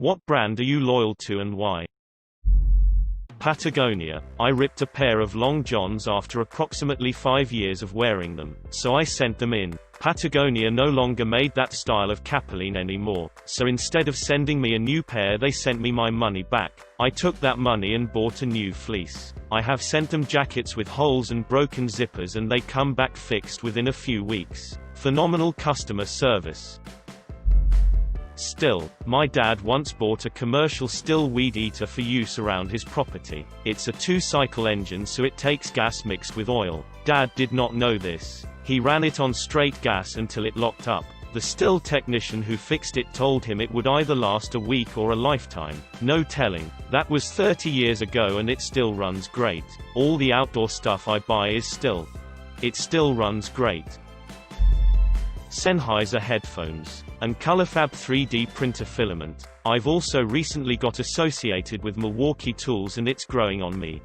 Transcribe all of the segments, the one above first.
What brand are you loyal to and why? Patagonia. I ripped a pair of long johns after approximately 5 years of wearing them, so I sent them in. Patagonia no longer made that style of capelline anymore, so instead of sending me a new pair they sent me my money back. I took that money and bought a new fleece. I have sent them jackets with holes and broken zippers and they come back fixed within a few weeks. Phenomenal customer service. Still, my dad once bought a commercial still weed eater for use around his property. It's a 2-cycle engine, so it takes gas mixed with oil. Dad did not know this. He ran it on straight gas until it locked up. The still technician who fixed it told him it would either last a week or a lifetime. No telling. That was 30 years ago and it still runs great. All the outdoor stuff I buy is still. It still runs great. Sennheiser headphones and ColorFab 3D printer filament. I've also recently got associated with Milwaukee Tools and it's growing on me.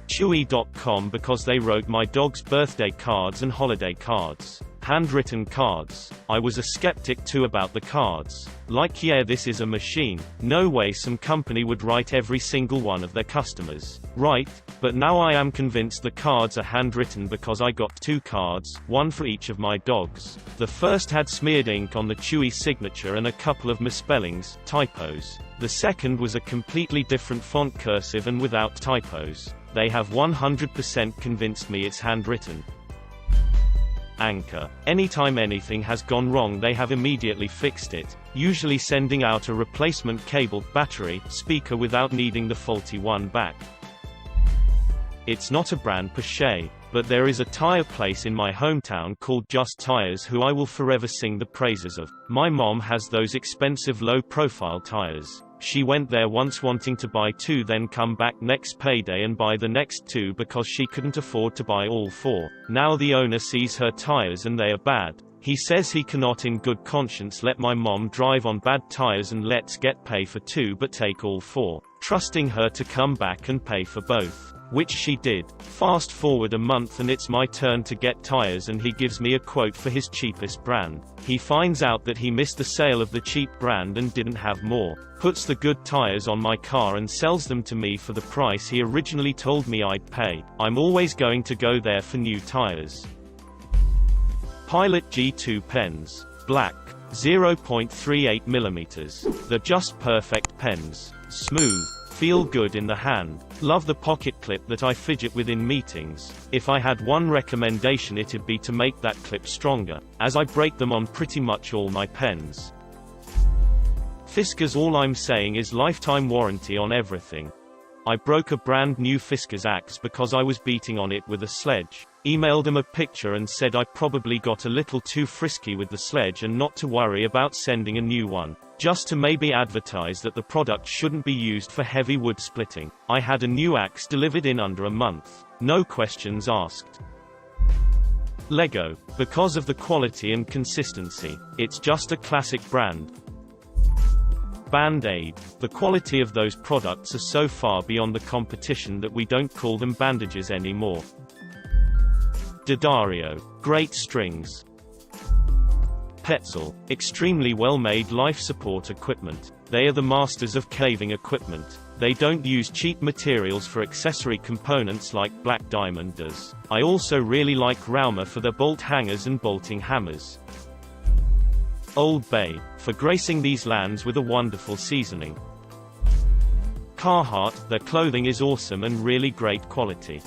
Chewy.com because they wrote my dog's birthday cards and holiday cards. Handwritten cards. I was a skeptic too about the cards. Like, yeah, this is a machine. No way some company would write every single one of their customers. Right, but now I am convinced the cards are handwritten because I got 2 cards, one for each of my dogs. The first had smeared ink on the Chewy signature and a couple of misspellings, typos. The second was a completely different font, cursive and without typos. They have 100% convinced me it's handwritten. Anchor. Anytime anything has gone wrong they have immediately fixed it, usually sending out a replacement cable, battery, speaker without needing the faulty one back. It's not a brand per se, but there is a tire place in my hometown called Just Tires who I will forever sing the praises of. My mom has those expensive low-profile tires. She went there once wanting to buy 2, then come back next payday and buy the next 2 because she couldn't afford to buy all 4. Now the owner sees her tires and they are bad. He says he cannot in good conscience let my mom drive on bad tires and let's get pay for 2 but take all 4, trusting her to come back and pay for both. Which she did. Fast forward a month and it's my turn to get tires and he gives me a quote for his cheapest brand. He finds out that he missed the sale of the cheap brand and didn't have more, puts the good tires on my car and sells them to me for the price he originally told me I'd pay. I'm always going to go there for new tires. Pilot G2 pens. Black. 0.38mm. They're just perfect pens. Smooth. Feel good in the hand. Love the pocket clip that I fidget with in meetings. If I had one recommendation it'd be to make that clip stronger, as I break them on pretty much all my pens. Fiskars. All I'm saying is lifetime warranty on everything. I broke a brand new Fiskars axe because I was beating on it with a sledge. Emailed them a picture and said I probably got a little too frisky with the sledge and not to worry about sending a new one. Just to maybe advertise that the product shouldn't be used for heavy wood splitting. I had a new axe delivered in under a month. No questions asked. Lego. Because of the quality and consistency. It's just a classic brand. Band-Aid. The quality of those products are so far beyond the competition that we don't call them bandages anymore. D'Addario. Great strings. Petzl. Extremely well-made life support equipment. They are the masters of caving equipment. They don't use cheap materials for accessory components like Black Diamond does. I also really like Raumer for their bolt hangers and bolting hammers. Old Bay. For gracing these lands with a wonderful seasoning. Carhartt. Their clothing is awesome and really great quality.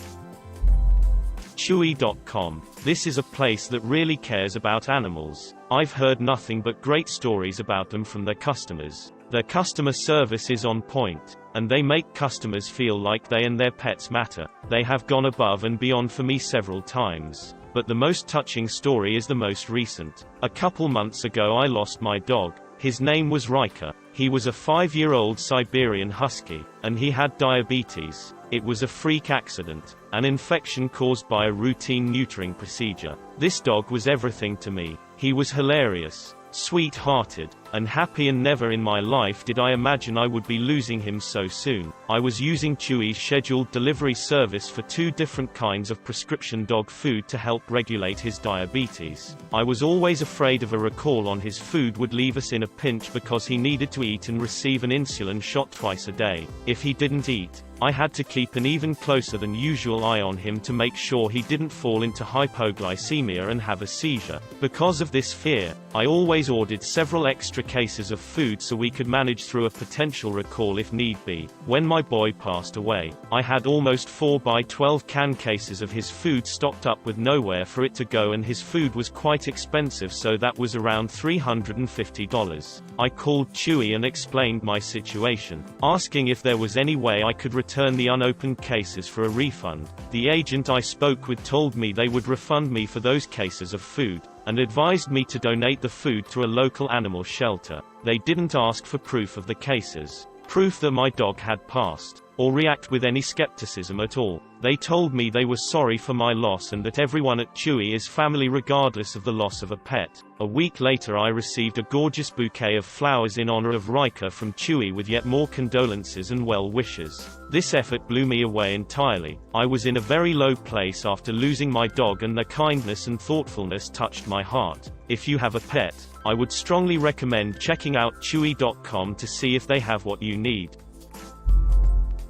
Chewy.com. This is a place that really cares about animals. I've heard nothing but great stories about them from their customers. Their customer service is on point, and they make customers feel like they and their pets matter. They have gone above and beyond for me several times. But the most touching story is the most recent. A couple months ago I lost my dog. His name was Riker. He was a 5-year-old Siberian Husky, and he had diabetes. It was a freak accident, an infection caused by a routine neutering procedure. This dog was everything to me. He was hilarious. sweet-hearted, and happy, and never in my life did I imagine I would be losing him so soon. I was using Chewy's scheduled delivery service for 2 different kinds of prescription dog food to help regulate his diabetes. I was always afraid of a recall on his food would leave us in a pinch because he needed to eat and receive an insulin shot twice a day. If he didn't eat, I had to keep an even closer than usual eye on him to make sure he didn't fall into hypoglycemia and have a seizure. Because of this fear, I always ordered several extra cases of food so we could manage through a potential recall if need be. When my boy passed away, I had almost 4x12 can cases of his food stocked up with nowhere for it to go, and his food was quite expensive, so that was around $350. I called Chewy and explained my situation, asking if there was any way I could return the unopened cases for a refund. The agent I spoke with told me they would refund me for those cases of food, and advised me to donate the food to a local animal shelter. They didn't ask for proof of the cases, proof that my dog had passed, or react with any skepticism at all. They told me they were sorry for my loss and that everyone at Chewy is family regardless of the loss of a pet. A week later I received a gorgeous bouquet of flowers in honor of Riker from Chewy with yet more condolences and well wishes. This effort blew me away entirely. I was in a very low place after losing my dog, and their kindness and thoughtfulness touched my heart. If you have a pet, I would strongly recommend checking out Chewy.com to see if they have what you need.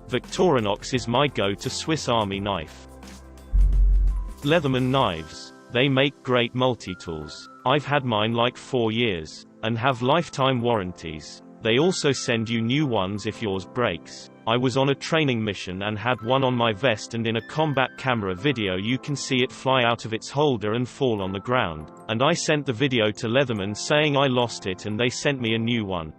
Victorinox is my go-to Swiss Army knife. Leatherman knives. They make great multi-tools. I've had mine like 4 years, and have lifetime warranties. They also send you new ones if yours breaks. I was on a training mission and had one on my vest, and in a combat camera video you can see it fly out of its holder and fall on the ground. And I sent the video to Leatherman saying I lost it, and they sent me a new one.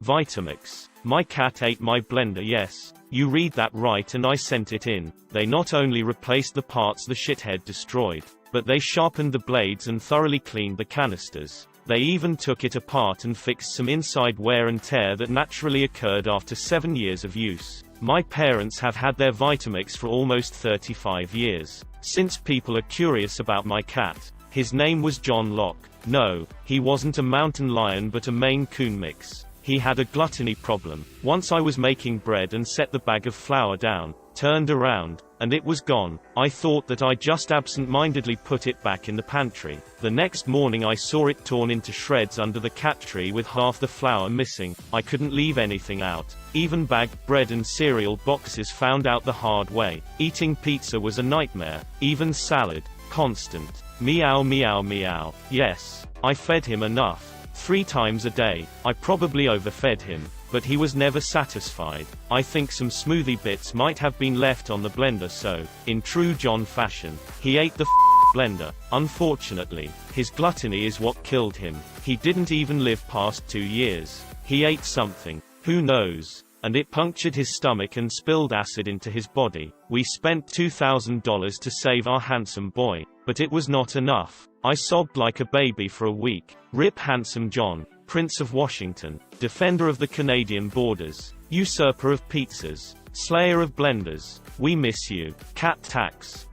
Vitamix. My cat ate my blender. Yes, you read that right, and I sent it in. They not only replaced the parts the shithead destroyed, but they sharpened the blades and thoroughly cleaned the canisters. They even took it apart and fixed some inside wear and tear that naturally occurred after 7 years of use. My parents have had their Vitamix for almost 35 years. Since people are curious about my cat, his name was John Locke. No, he wasn't a mountain lion but a Maine Coon mix. He had a gluttony problem. Once I was making bread and set the bag of flour down, turned around, and it was gone. I thought that I just absent-mindedly put it back in the pantry. The next morning I saw it torn into shreds under the cat tree with half the flour missing. I couldn't leave anything out. Even bagged bread and cereal boxes found out the hard way. Eating pizza was a nightmare. Even salad. Constant. Meow meow meow. Yes, I fed him enough. 3 times a day. I probably overfed him, but he was never satisfied. I think some smoothie bits might have been left on the blender, so, in true John fashion, he ate the blender. Unfortunately, his gluttony is what killed him. He didn't even live past 2 years. He ate something, who knows, and it punctured his stomach and spilled acid into his body. We spent $2,000 to save our handsome boy, but it was not enough. I sobbed like a baby for a week. Rip Handsome John, Prince of Washington, defender of the Canadian borders, usurper of pizzas, slayer of blenders. We miss you. Cat tax.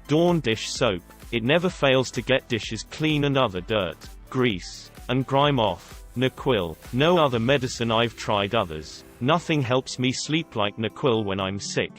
Dawn dish soap. It never fails to get dishes clean and other dirt, grease, and grime off. NyQuil. No other medicine I've tried others. Nothing helps me sleep like NyQuil when I'm sick.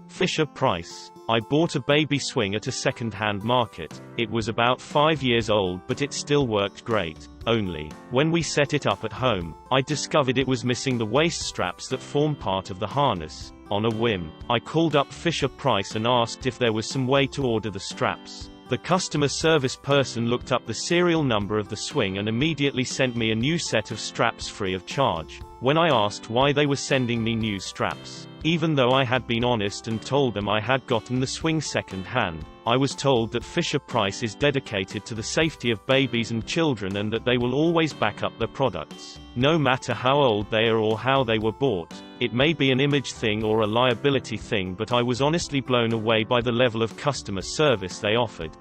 Fisher Price. I bought a baby swing at a second-hand market. It was about 5 years old, but it still worked great. Only, when we set it up at home, I discovered it was missing the waist straps that form part of the harness. On a whim, I called up Fisher Price and asked if there was some way to order the straps. The customer service person looked up the serial number of the swing and immediately sent me a new set of straps free of charge. When I asked why they were sending me new straps, even though I had been honest and told them I had gotten the swing second-hand, I was told that Fisher Price is dedicated to the safety of babies and children and that they will always back up their products, no matter how old they are or how they were bought. It may be an image thing or a liability thing, but I was honestly blown away by the level of customer service they offered.